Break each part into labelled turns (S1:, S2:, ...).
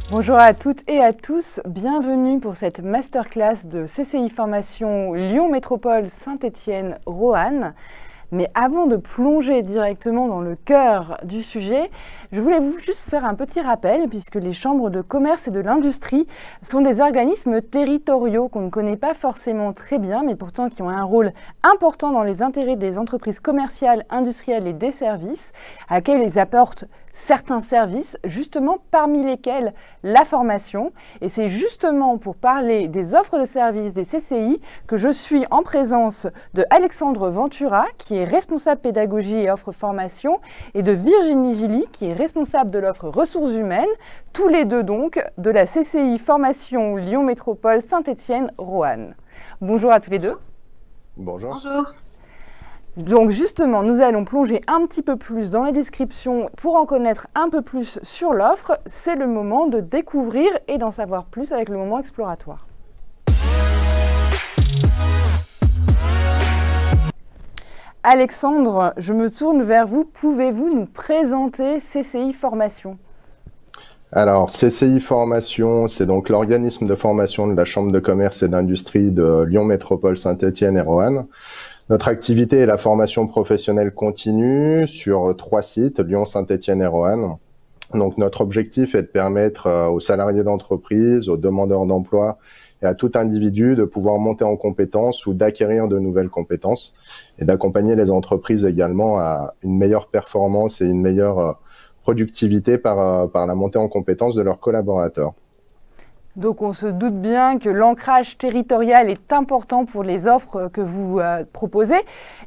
S1: Bonjour à toutes et à tous, bienvenue pour cette masterclass de CCI Formation Lyon Métropole Saint-Étienne Roanne. Mais avant de plonger directement dans le cœur du sujet, je voulais juste vous faire un petit rappel, puisque les chambres de commerce et de l'industrie sont des organismes territoriaux qu'on ne connaît pas forcément très bien, mais pourtant qui ont un rôle important dans les intérêts des entreprises commerciales, industrielles et des services, à laquelle ils apportent certains services, justement parmi lesquels la formation. Et c'est justement pour parler des offres de services des CCI que je suis en présence de Alexandre Ventura, qui est responsable pédagogie et offre formation, et de Virginie Gilly, qui est responsable de l'offre ressources humaines, tous les deux donc de la CCI Formation Lyon Métropole Saint-Étienne Roanne. Bonjour à tous les deux.
S2: Bonjour.
S3: Bonjour.
S1: Donc justement, nous allons plonger un petit peu plus dans les descriptions pour en connaître un peu plus sur l'offre. C'est le moment de découvrir et d'en savoir plus avec le moment exploratoire. Alexandre, je me tourne vers vous. Pouvez-vous nous présenter CCI Formation ?
S2: Alors, CCI Formation, c'est donc l'organisme de formation de la Chambre de commerce et d'industrie de Lyon Métropole Saint-Étienne et Roanne. Notre activité est la formation professionnelle continue sur 3 sites, Lyon, Saint-Étienne et Roanne. Donc, notre objectif est de permettre aux salariés d'entreprise, aux demandeurs d'emploi et à tout individu de pouvoir monter en compétences ou d'acquérir de nouvelles compétences et d'accompagner les entreprises également à une meilleure performance et une meilleure productivité par la montée en compétences de leurs collaborateurs.
S1: Donc on se doute bien que l'ancrage territorial est important pour les offres que vous proposez.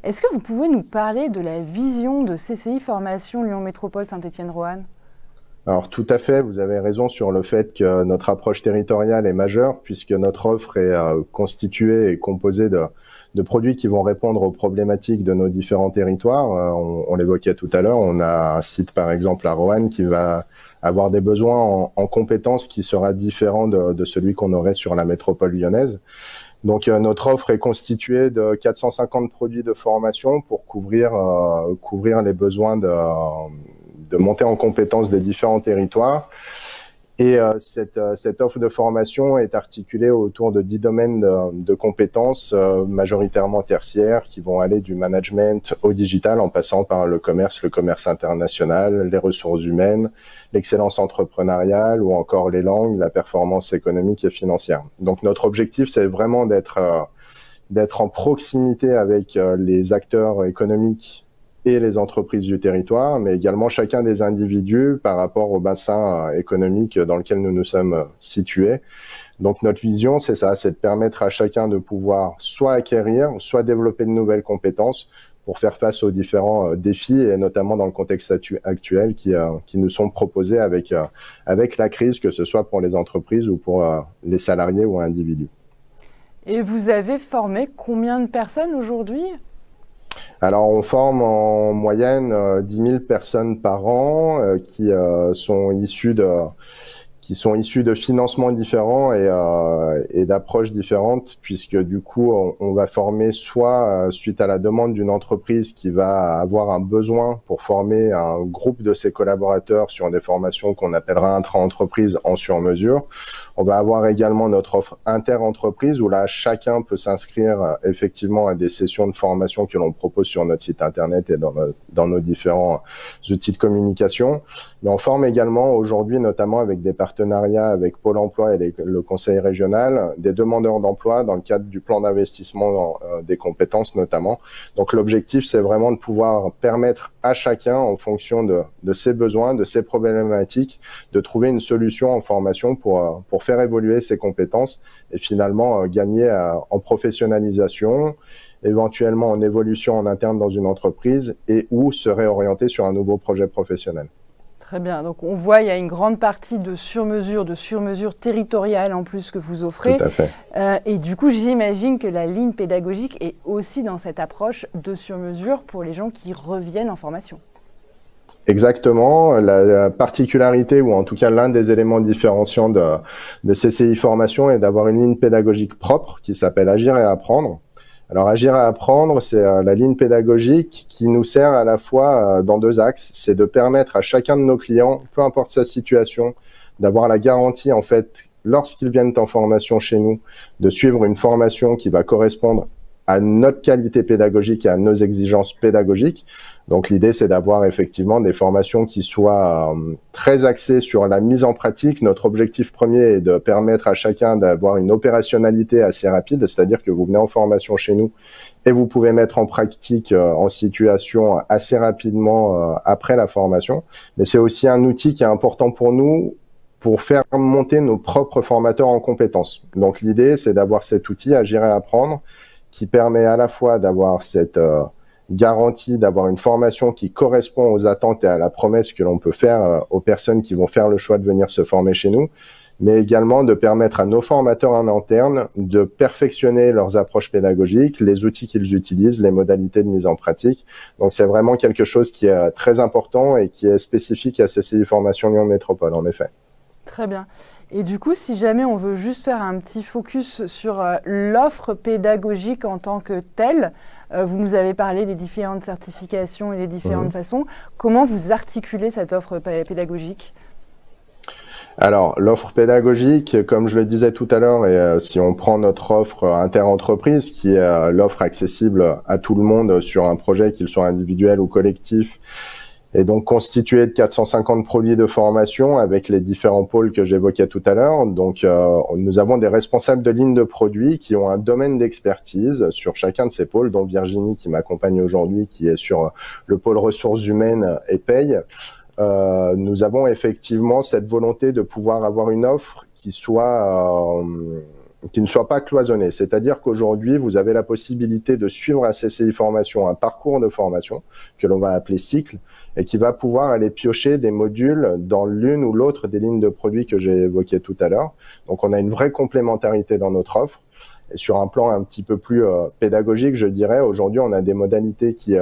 S1: Est-ce que vous pouvez nous parler de la vision de CCI Formation Lyon Métropole Saint-Étienne Roanne ?
S2: Alors tout à fait, vous avez raison sur le fait que notre approche territoriale est majeure puisque notre offre est constituée et composée de produits qui vont répondre aux problématiques de nos différents territoires. On l'évoquait tout à l'heure, on a un site par exemple à Roanne qui va avoir des besoins en compétences qui sera différent de celui qu'on aurait sur la métropole lyonnaise. Donc notre offre est constituée de 450 produits de formation pour couvrir les besoins de montée en compétences des différents territoires. Et cette offre de formation est articulée autour de 10 domaines de compétences majoritairement tertiaires qui vont aller du management au digital en passant par le commerce international, les ressources humaines, l'excellence entrepreneuriale ou encore les langues, la performance économique et financière. Donc notre objectif, c'est vraiment d'être en proximité avec les acteurs économiques et les entreprises du territoire, mais également chacun des individus par rapport au bassin économique dans lequel nous nous sommes situés. Donc notre vision, c'est ça, c'est de permettre à chacun de pouvoir soit acquérir, soit développer de nouvelles compétences pour faire face aux différents défis et notamment dans le contexte actuel qui nous sont proposés avec la crise, que ce soit pour les entreprises ou pour les salariés ou individus.
S1: Et vous avez formé combien de personnes aujourd'hui ?
S2: Alors, on forme en moyenne 10 000 personnes par an qui sont issues de financements différents et d'approches différentes, puisque du coup, on va former soit suite à la demande d'une entreprise qui va avoir un besoin pour former un groupe de ses collaborateurs sur des formations qu'on appellera intra-entreprise en sur-mesure. On va avoir également notre offre inter-entreprise où là, chacun peut s'inscrire effectivement à des sessions de formation que l'on propose sur notre site internet et dans nos différents outils de communication. Mais on forme également aujourd'hui, notamment avec des partenariats avec Pôle emploi et le Conseil régional, des demandeurs d'emploi dans le cadre du plan d'investissement des compétences notamment. Donc l'objectif, c'est vraiment de pouvoir permettre à chacun, en fonction de ses besoins, de ses problématiques, de trouver une solution en formation pour faire évoluer ses compétences et finalement gagner en professionnalisation, éventuellement en évolution en interne dans une entreprise et ou se réorienter sur un nouveau projet professionnel.
S1: Très bien, donc on voit il y a une grande partie de sur-mesure territoriale en plus que vous offrez.
S2: Tout à fait.
S1: Et du coup, j'imagine que la ligne pédagogique est aussi dans cette approche de sur-mesure pour les gens qui reviennent en formation.
S2: Exactement. La particularité, ou en tout cas l'un des éléments différenciants de CCI Formation est d'avoir une ligne pédagogique propre qui s'appelle Agir et Apprendre. Alors, Agir et Apprendre, c'est la ligne pédagogique qui nous sert à la fois dans deux axes. C'est de permettre à chacun de nos clients, peu importe sa situation, d'avoir la garantie, en fait, lorsqu'ils viennent en formation chez nous, de suivre une formation qui va correspondre à notre qualité pédagogique et à nos exigences pédagogiques. Donc l'idée, c'est d'avoir effectivement des formations qui soient très axées sur la mise en pratique. Notre objectif premier est de permettre à chacun d'avoir une opérationnalité assez rapide, c'est-à-dire que vous venez en formation chez nous et vous pouvez mettre en pratique en situation assez rapidement après la formation. Mais c'est aussi un outil qui est important pour nous pour faire monter nos propres formateurs en compétences. Donc l'idée, c'est d'avoir cet outil Agir et apprendre qui permet à la fois d'avoir cette garantie, d'avoir une formation qui correspond aux attentes et à la promesse que l'on peut faire aux personnes qui vont faire le choix de venir se former chez nous, mais également de permettre à nos formateurs en interne de perfectionner leurs approches pédagogiques, les outils qu'ils utilisent, les modalités de mise en pratique. Donc c'est vraiment quelque chose qui est très important et qui est spécifique à CCI Formation Lyon Métropole, en effet.
S1: Très bien. Et du coup, si jamais on veut juste faire un petit focus sur l'offre pédagogique en tant que telle, vous nous avez parlé des différentes certifications et des différentes façons. Comment vous articulez cette offre pédagogique ?
S2: Alors, l'offre pédagogique, comme je le disais tout à l'heure, et si on prend notre offre inter-entreprise, qui est l'offre accessible à tout le monde sur un projet, qu'il soit individuel ou collectif, et donc constitué de 450 produits de formation avec les différents pôles que j'évoquais tout à l'heure. Donc, nous avons des responsables de ligne de produits qui ont un domaine d'expertise sur chacun de ces pôles, dont Virginie qui m'accompagne aujourd'hui, qui est sur le pôle ressources humaines et paye. Nous avons effectivement cette volonté de pouvoir avoir une offre qui ne soit pas cloisonnée. C'est-à-dire qu'aujourd'hui, vous avez la possibilité de suivre à CCI Formation un parcours de formation que l'on va appeler cycle et qui va pouvoir aller piocher des modules dans l'une ou l'autre des lignes de produits que j'ai évoquées tout à l'heure. Donc, on a une vraie complémentarité dans notre offre. Et sur un plan un petit peu plus pédagogique, je dirais, aujourd'hui, on a des modalités qui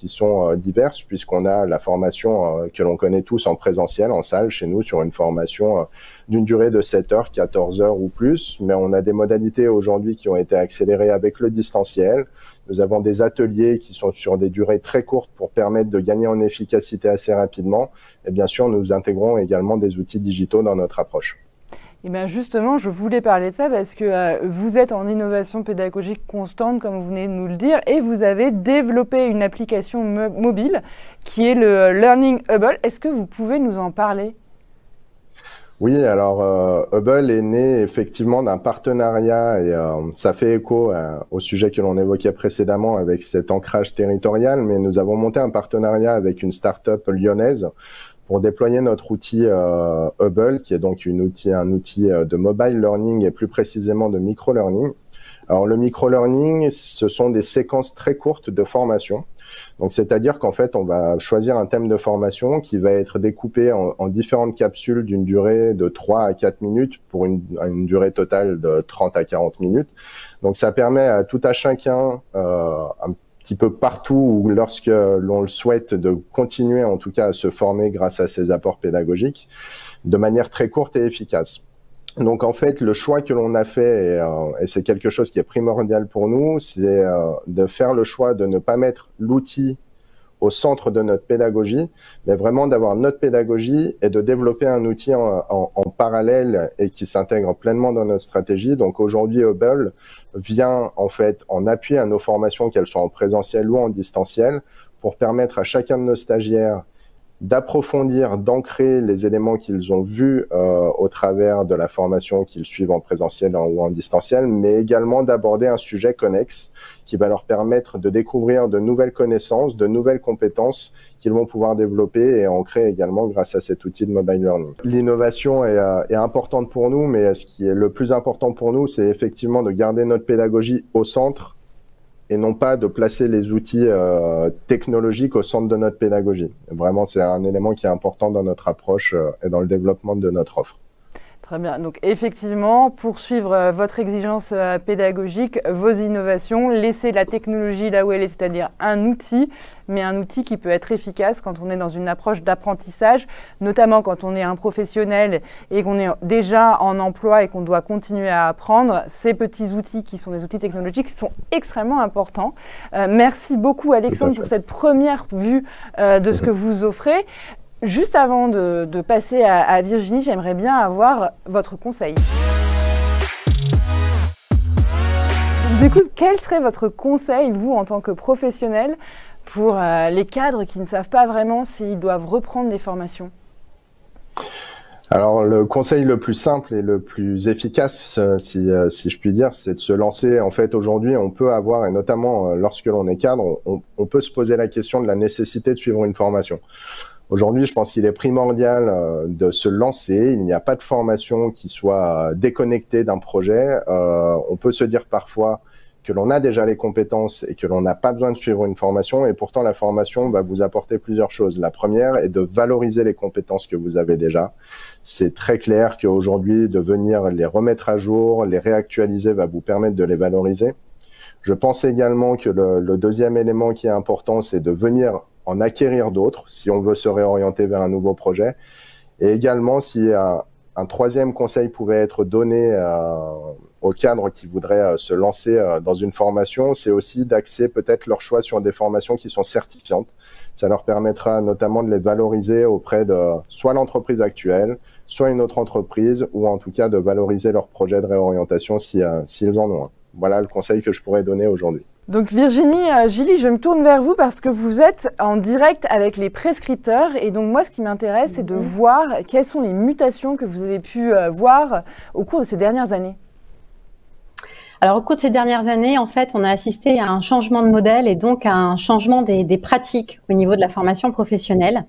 S2: sont diverses, puisqu'on a la formation que l'on connaît tous en présentiel, en salle, chez nous, sur une formation d'une durée de 7 heures, 14 heures ou plus. Mais on a des modalités aujourd'hui qui ont été accélérées avec le distanciel. Nous avons des ateliers qui sont sur des durées très courtes pour permettre de gagner en efficacité assez rapidement. Et bien sûr, nous intégrons également des outils digitaux dans notre approche.
S1: Et bien justement, je voulais parler de ça parce que vous êtes en innovation pédagogique constante, comme vous venez de nous le dire, et vous avez développé une application mobile qui est le Learning Hubble. Est-ce que vous pouvez nous en parler ?
S2: Oui, alors Hubble est né effectivement d'un partenariat et ça fait écho au sujet que l'on évoquait précédemment avec cet ancrage territorial, mais nous avons monté un partenariat avec une start-up lyonnaise pour déployer notre outil Hubble, qui est donc un outil de mobile learning et plus précisément de micro-learning. Alors le micro-learning, ce sont des séquences très courtes de formation. Donc c'est-à-dire qu'en fait, on va choisir un thème de formation qui va être découpé en différentes capsules d'une durée de 3 à 4 minutes pour une durée totale de 30 à 40 minutes. Donc ça permet à tout à chacun un petit peu partout ou lorsque l'on le souhaite de continuer en tout cas à se former grâce à ces apports pédagogiques de manière très courte et efficace. Donc en fait, le choix que l'on a fait, et c'est quelque chose qui est primordial pour nous, c'est de faire le choix de ne pas mettre l'outil au centre de notre pédagogie, mais vraiment d'avoir notre pédagogie et de développer un outil en parallèle et qui s'intègre pleinement dans notre stratégie. Donc aujourd'hui, Hubble vient en fait en appui à nos formations, qu'elles soient en présentiel ou en distanciel, pour permettre à chacun de nos stagiaires d'approfondir, d'ancrer les éléments qu'ils ont vus au travers de la formation qu'ils suivent en présentiel ou en distanciel, mais également d'aborder un sujet connexe qui va leur permettre de découvrir de nouvelles connaissances, de nouvelles compétences qu'ils vont pouvoir développer et ancrer également grâce à cet outil de mobile learning. L'innovation est importante pour nous, mais ce qui est le plus important pour nous, c'est effectivement de garder notre pédagogie au centre et non pas de placer les outils technologiques au centre de notre pédagogie. Vraiment, c'est un élément qui est important dans notre approche et dans le développement de notre offre.
S1: Très bien. Donc effectivement, poursuivre votre exigence pédagogique, vos innovations, laisser la technologie là où elle est, c'est-à-dire un outil, mais un outil qui peut être efficace quand on est dans une approche d'apprentissage, notamment quand on est un professionnel et qu'on est déjà en emploi et qu'on doit continuer à apprendre. Ces petits outils qui sont des outils technologiques sont extrêmement importants. Merci beaucoup Alexandre pour cette première vue de ce que vous offrez. Juste avant de passer à Virginie, j'aimerais bien avoir votre conseil. Du coup, quel serait votre conseil, vous, en tant que professionnel, pour les cadres qui ne savent pas vraiment s'ils doivent reprendre des formations?
S2: Alors, le conseil le plus simple et le plus efficace, si je puis dire, c'est de se lancer. En fait, aujourd'hui, on peut avoir, et notamment lorsque l'on est cadre, on peut se poser la question de la nécessité de suivre une formation. Aujourd'hui, je pense qu'il est primordial de se lancer. Il n'y a pas de formation qui soit déconnectée d'un projet. On peut se dire parfois que l'on a déjà les compétences et que l'on n'a pas besoin de suivre une formation, et pourtant la formation va vous apporter plusieurs choses. La première est de valoriser les compétences que vous avez déjà. C'est très clair qu'aujourd'hui, de venir les remettre à jour, les réactualiser va vous permettre de les valoriser. Je pense également que le deuxième élément qui est important, c'est de venir en acquérir d'autres si on veut se réorienter vers un nouveau projet. Et également, si un troisième conseil pouvait être donné aux cadres qui voudraient se lancer dans une formation, c'est aussi d'axer peut-être leur choix sur des formations qui sont certifiantes. Ça leur permettra notamment de les valoriser auprès de soit l'entreprise actuelle, soit une autre entreprise, ou en tout cas de valoriser leur projet de réorientation s'ils en ont un. Voilà le conseil que je pourrais donner aujourd'hui.
S1: Donc Virginie, Gilly, je me tourne vers vous parce que vous êtes en direct avec les prescripteurs, et donc moi ce qui m'intéresse c'est de voir quelles sont les mutations que vous avez pu voir au cours de ces dernières années.
S3: Alors au cours de ces dernières années, en fait, on a assisté à un changement de modèle et donc à un changement des pratiques au niveau de la formation professionnelle.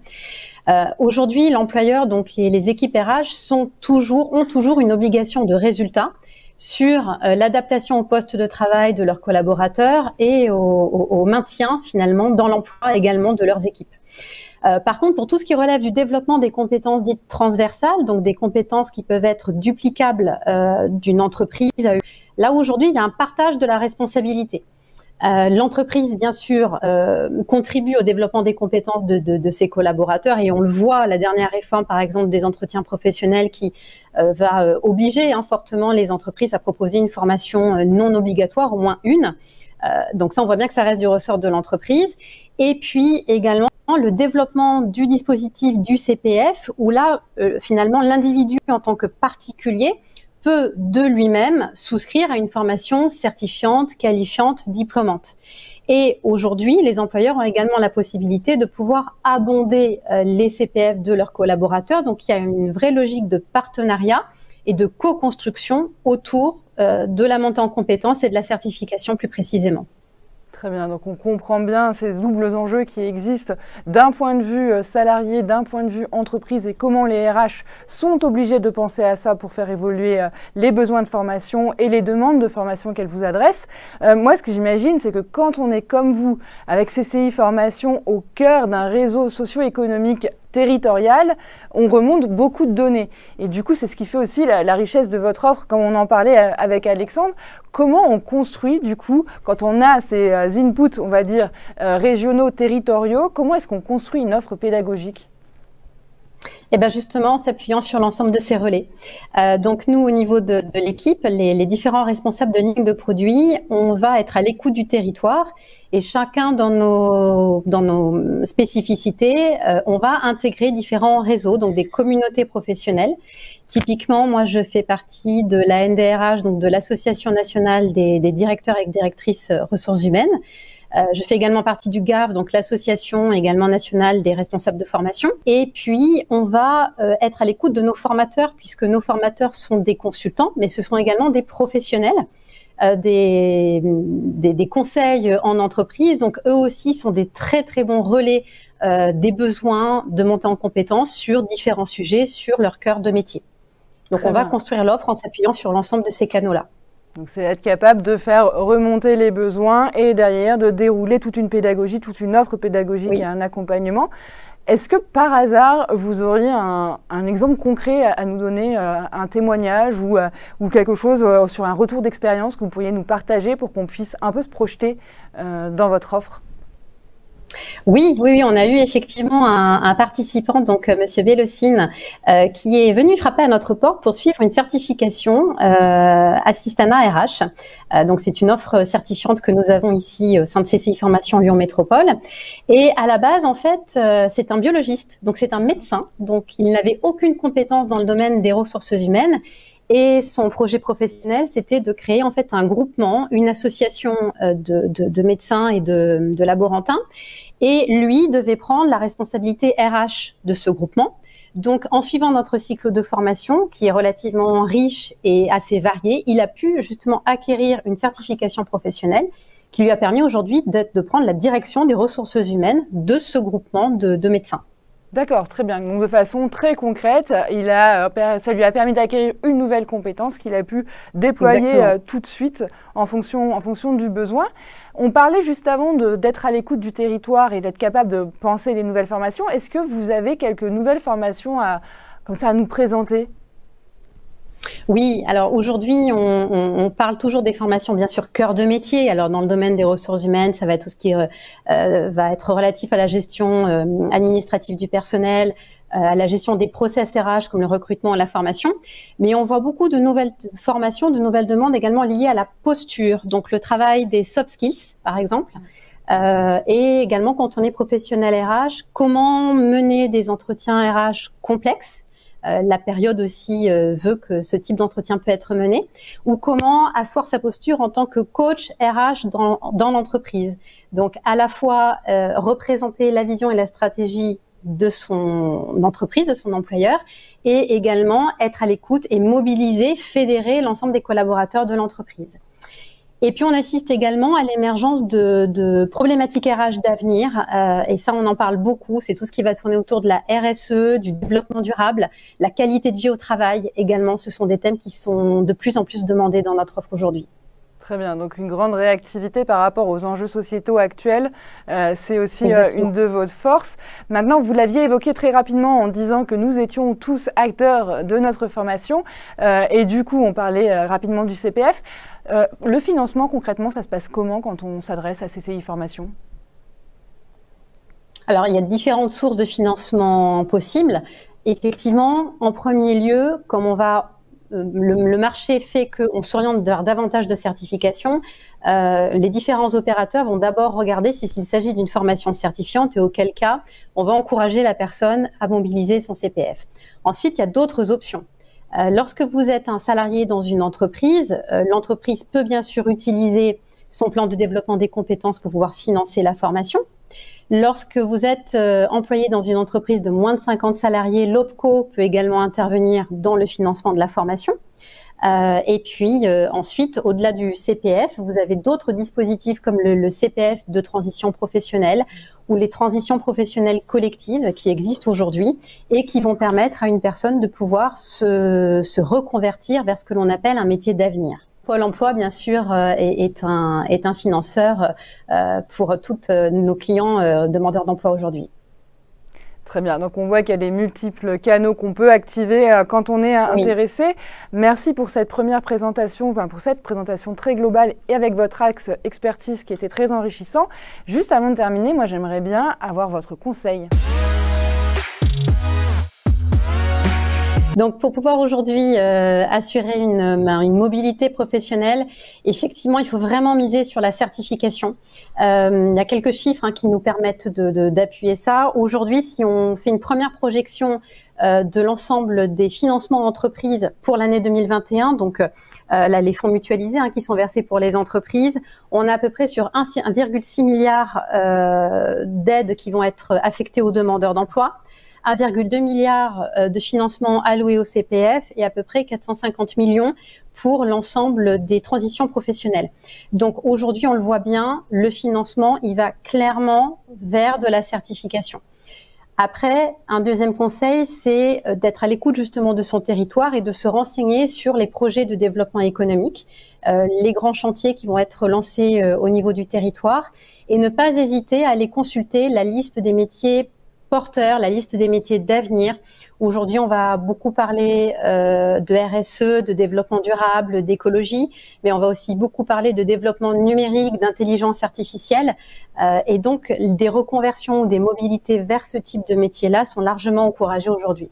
S3: Aujourd'hui, l'employeur, donc les équipes RH ont toujours une obligation de résultat sur l'adaptation au poste de travail de leurs collaborateurs et au maintien finalement dans l'emploi également de leurs équipes. Par contre, pour tout ce qui relève du développement des compétences dites transversales, donc des compétences qui peuvent être duplicables d'une entreprise à une, là aujourd'hui, il y a un partage de la responsabilité. L'entreprise, bien sûr, contribue au développement des compétences de ses collaborateurs, et on le voit, la dernière réforme, par exemple, des entretiens professionnels qui va obliger fortement les entreprises à proposer une formation non obligatoire, au moins une. Donc ça, on voit bien que ça reste du ressort de l'entreprise. Et puis également, le développement du dispositif du CPF, où là, finalement, l'individu en tant que particulier peut de lui-même souscrire à une formation certifiante, qualifiante, diplômante. Et aujourd'hui, les employeurs ont également la possibilité de pouvoir abonder les CPF de leurs collaborateurs. Donc, il y a une vraie logique de partenariat et de co-construction autour de la montée en compétences et de la certification plus précisément.
S1: Très bien, donc on comprend bien ces doubles enjeux qui existent d'un point de vue salarié, d'un point de vue entreprise, et comment les RH sont obligés de penser à ça pour faire évoluer les besoins de formation et les demandes de formation qu'elles vous adressent. Moi, ce que j'imagine, c'est que quand on est comme vous, avec CCI Formation au cœur d'un réseau socio-économique territorial, on remonte beaucoup de données. Et du coup, c'est ce qui fait aussi la richesse de votre offre, comme on en parlait avec Alexandre. Comment on construit, du coup, quand on a ces inputs, on va dire, régionaux, territoriaux, comment est-ce qu'on construit une offre pédagogique ?
S3: Et bien justement, en s'appuyant sur l'ensemble de ces relais. Donc nous, au niveau de l'équipe, les différents responsables de ligne de produits, on va être à l'écoute du territoire, et chacun dans nos spécificités, on va intégrer différents réseaux, donc des communautés professionnelles. Typiquement, moi, je fais partie de la NDRH, donc de l'Association nationale des directeurs et directrices ressources humaines. Je fais également partie du GAF, donc l'association également nationale des responsables de formation. Et puis, on va être à l'écoute de nos formateurs, puisque nos formateurs sont des consultants, mais ce sont également des professionnels, des conseils en entreprise. Donc, eux aussi sont des très, très bons relais des besoins de montée en compétences sur différents sujets, sur leur cœur de métier. Donc, on va construire l'offre en s'appuyant sur l'ensemble de ces canaux-là.
S1: Donc, c'est être capable de faire remonter les besoins et derrière de dérouler toute une pédagogie, toute une offre pédagogique et un accompagnement. Est-ce que par hasard, vous auriez un exemple concret à nous donner, un témoignage ou quelque chose sur un retour d'expérience que vous pourriez nous partager pour qu'on puisse un peu se projeter dans votre offre ?
S3: Oui, on a eu effectivement un participant, donc Monsieur Bélocine, qui est venu frapper à notre porte pour suivre une certification Assistana RH. Donc c'est une offre certifiante que nous avons ici au sein de CCI Formation Lyon Métropole. Et à la base, en fait, c'est un biologiste, donc c'est un médecin, donc il n'avait aucune compétence dans le domaine des ressources humaines. Et son projet professionnel, c'était de créer en fait un groupement, une association de médecins et de laborantins. Et lui devait prendre la responsabilité RH de ce groupement. Donc, en suivant notre cycle de formation, qui est relativement riche et assez varié, il a pu justement acquérir une certification professionnelle qui lui a permis aujourd'hui de prendre la direction des ressources humaines de ce groupement de médecins.
S1: D'accord, très bien. Donc de façon très concrète, ça lui a permis d'acquérir une nouvelle compétence qu'il a pu déployer tout de suite en fonction du besoin. On parlait juste avant d'être à l'écoute du territoire et d'être capable de penser des nouvelles formations. Est-ce que vous avez quelques nouvelles formations à nous présenter ?
S3: Oui, alors aujourd'hui, on parle toujours des formations, bien sûr, cœur de métier. Alors dans le domaine des ressources humaines, ça va être tout ce qui va être relatif à la gestion administrative du personnel, à la gestion des process RH comme le recrutement et la formation. Mais on voit beaucoup de nouvelles formations, de nouvelles demandes également liées à la posture. Donc le travail des soft skills, par exemple. Et également quand on est professionnel RH, comment mener des entretiens RH complexes. La période aussi veut que ce type d'entretien peut être mené, ou comment asseoir sa posture en tant que coach RH dans l'entreprise. Donc, à la fois représenter la vision et la stratégie de son entreprise, de son employeur, et également être à l'écoute et mobiliser, fédérer l'ensemble des collaborateurs de l'entreprise. Et puis, on assiste également à l'émergence de problématiques RH d'avenir. Et ça, on en parle beaucoup. C'est tout ce qui va tourner autour de la RSE, du développement durable, la qualité de vie au travail également. Ce sont des thèmes qui sont de plus en plus demandés dans notre offre aujourd'hui.
S1: Très bien, donc une grande réactivité par rapport aux enjeux sociétaux actuels, c'est aussi une de vos forces. Maintenant, vous l'aviez évoqué très rapidement en disant que nous étions tous acteurs de notre formation et du coup, on parlait rapidement du CPF. Le financement, concrètement, ça se passe comment quand on s'adresse à CCI Formation ?
S3: Alors, il y a différentes sources de financement possibles. Effectivement, en premier lieu, comme le marché fait qu'on s'oriente vers davantage de certifications, les différents opérateurs vont d'abord regarder s'il s'agit d'une formation certifiante et auquel cas, on va encourager la personne à mobiliser son CPF. Ensuite, il y a d'autres options. Lorsque vous êtes un salarié dans une entreprise, l'entreprise peut bien sûr utiliser son plan de développement des compétences pour pouvoir financer la formation. Lorsque vous êtes employé dans une entreprise de moins de 50 salariés, l'OPCO peut également intervenir dans le financement de la formation. Et puis ensuite, au-delà du CPF, vous avez d'autres dispositifs comme le CPF de transition professionnelle ou les transitions professionnelles collectives qui existent aujourd'hui et qui vont permettre à une personne de pouvoir se reconvertir vers ce que l'on appelle un métier d'avenir. Pôle emploi, bien sûr, est un financeur pour tous nos clients demandeurs d'emploi aujourd'hui.
S1: Très bien, donc on voit qu'il y a des multiples canaux qu'on peut activer quand on est intéressé. Oui. Merci pour cette première présentation, pour cette présentation très globale et avec votre axe expertise qui était très enrichissant. Juste avant de terminer, moi j'aimerais bien avoir votre conseil.
S3: Donc, pour pouvoir aujourd'hui assurer une mobilité professionnelle, effectivement, il faut vraiment miser sur la certification. Il y a quelques chiffres qui nous permettent d'appuyer ça. Aujourd'hui, si on fait une première projection de l'ensemble des financements entreprises pour l'année 2021, donc là, les fonds mutualisés qui sont versés pour les entreprises, on est à peu près sur 1,6 milliard d'aides qui vont être affectées aux demandeurs d'emploi. 1,2 milliard de financement alloués au CPF et à peu près 450 millions pour l'ensemble des transitions professionnelles. Donc aujourd'hui, on le voit bien, le financement, il va clairement vers de la certification. Après, un deuxième conseil, c'est d'être à l'écoute justement de son territoire et de se renseigner sur les projets de développement économique, les grands chantiers qui vont être lancés au niveau du territoire et ne pas hésiter à aller consulter la liste des métiers porteurs, la liste des métiers d'avenir. Aujourd'hui, on va beaucoup parler de RSE, de développement durable, d'écologie, mais on va aussi beaucoup parler de développement numérique, d'intelligence artificielle. Et donc, des reconversions ou des mobilités vers ce type de métier-là sont largement encouragées aujourd'hui.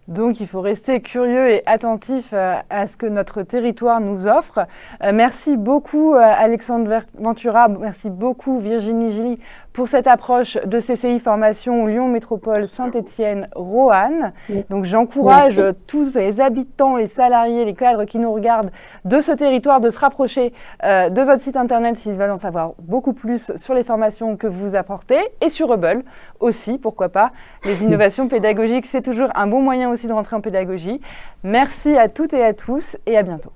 S1: Donc, il faut rester curieux et attentif à ce que notre territoire nous offre. Merci beaucoup, Alexandre Ventura. Merci beaucoup, Virginie Gilly, pour cette approche de CCI Formation Lyon Métropole Saint-Étienne-Roanne. Donc, j'encourage tous les habitants, les salariés, les cadres qui nous regardent de ce territoire de se rapprocher de votre site internet s'ils veulent en savoir beaucoup plus sur les formations que vous apportez et sur Hubble aussi, pourquoi pas. Les innovations pédagogiques, c'est toujours un bon moyen aussi de rentrer en pédagogie. Merci à toutes et à tous et à bientôt.